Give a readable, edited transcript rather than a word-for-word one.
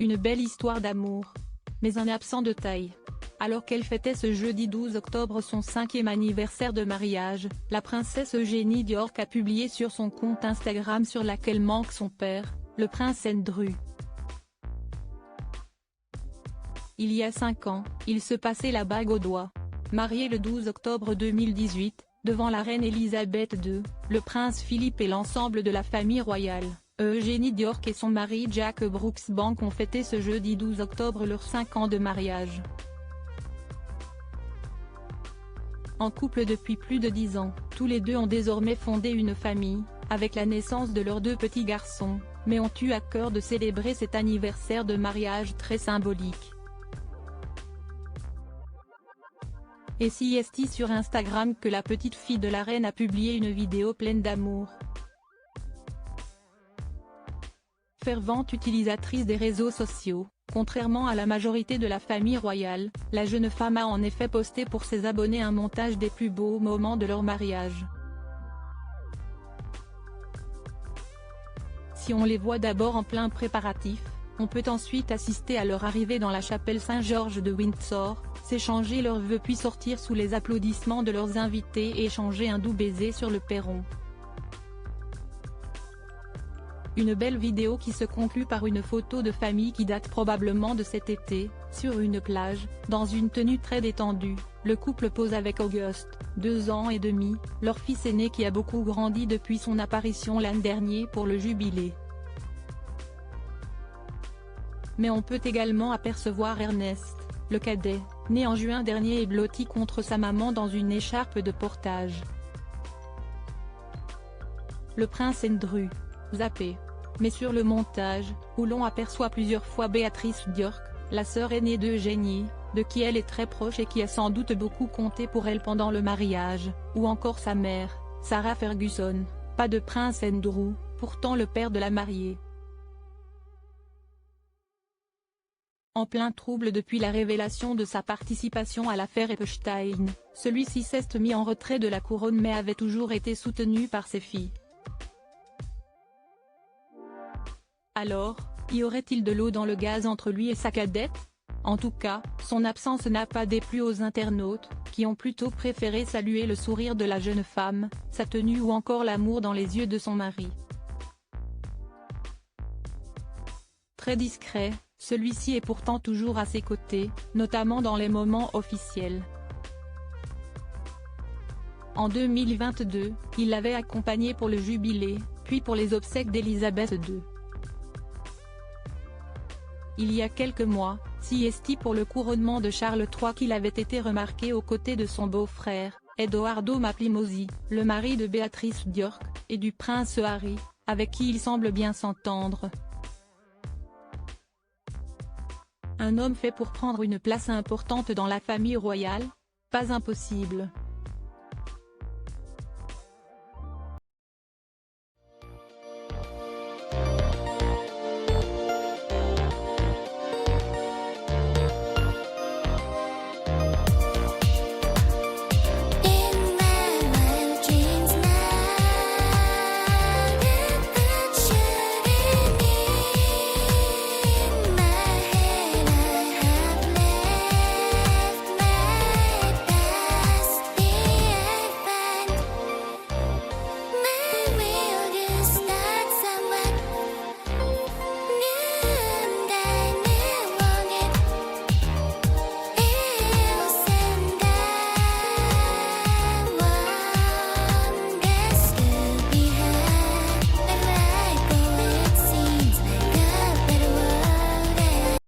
Une belle histoire d'amour. Mais un absent de taille. Alors qu'elle fêtait ce jeudi 12 octobre son 5e anniversaire de mariage, la princesse Eugénie d'York a publié sur son compte Instagram sur laquelle manque son père, le prince Andrew. Il y a 5 ans, il se passait la bague au doigt. Marié le 12 octobre 2018, devant la reine Elisabeth II, le prince Philippe et l'ensemble de la famille royale, Eugénie d'York et son mari Jack Brooksbank ont fêté ce jeudi 12 octobre leurs 5 ans de mariage. En couple depuis plus de 10 ans, tous les deux ont désormais fondé une famille, avec la naissance de leurs 2 petits garçons, mais ont eu à cœur de célébrer cet anniversaire de mariage très symbolique. Et si est-il sur Instagram que la petite fille de la reine a publié une vidéo pleine d'amour. Fervente utilisatrice des réseaux sociaux, contrairement à la majorité de la famille royale, la jeune femme a en effet posté pour ses abonnés un montage des plus beaux moments de leur mariage. Si on les voit d'abord en plein préparatif, on peut ensuite assister à leur arrivée dans la chapelle Saint-Georges de Windsor, s'échanger leurs vœux puis sortir sous les applaudissements de leurs invités et échanger un doux baiser sur le perron. Une belle vidéo qui se conclut par une photo de famille qui date probablement de cet été, sur une plage, dans une tenue très détendue. Le couple pose avec Auguste, 2 ans et demi, leur fils aîné qui a beaucoup grandi depuis son apparition l'an dernier pour le jubilé. Mais on peut également apercevoir Ernest, le cadet, né en juin dernier et blotti contre sa maman dans une écharpe de portage. Le prince Andrew, zappé. Mais sur le montage, où l'on aperçoit plusieurs fois Béatrice d'York, la sœur aînée d'Eugénie, de qui elle est très proche et qui a sans doute beaucoup compté pour elle pendant le mariage, ou encore sa mère, Sarah Ferguson, pas de prince Andrew, pourtant le père de la mariée. En plein trouble depuis la révélation de sa participation à l'affaire Epstein, celui-ci s'est mis en retrait de la couronne mais avait toujours été soutenu par ses filles. Alors, y aurait-il de l'eau dans le gaz entre lui et sa cadette? En tout cas, son absence n'a pas déplu aux internautes, qui ont plutôt préféré saluer le sourire de la jeune femme, sa tenue ou encore l'amour dans les yeux de son mari. Très discret, celui-ci est pourtant toujours à ses côtés, notamment dans les moments officiels. En 2022, il l'avait accompagné pour le jubilé, puis pour les obsèques d'Elisabeth II. Il y a quelques mois, c'est pour le couronnement de Charles III qu'il avait été remarqué aux côtés de son beau-frère, Edoardo Maplimosi, le mari de Béatrice d'York, et du prince Harry, avec qui il semble bien s'entendre. Un homme fait pour prendre une place importante dans la famille royale? Pas impossible.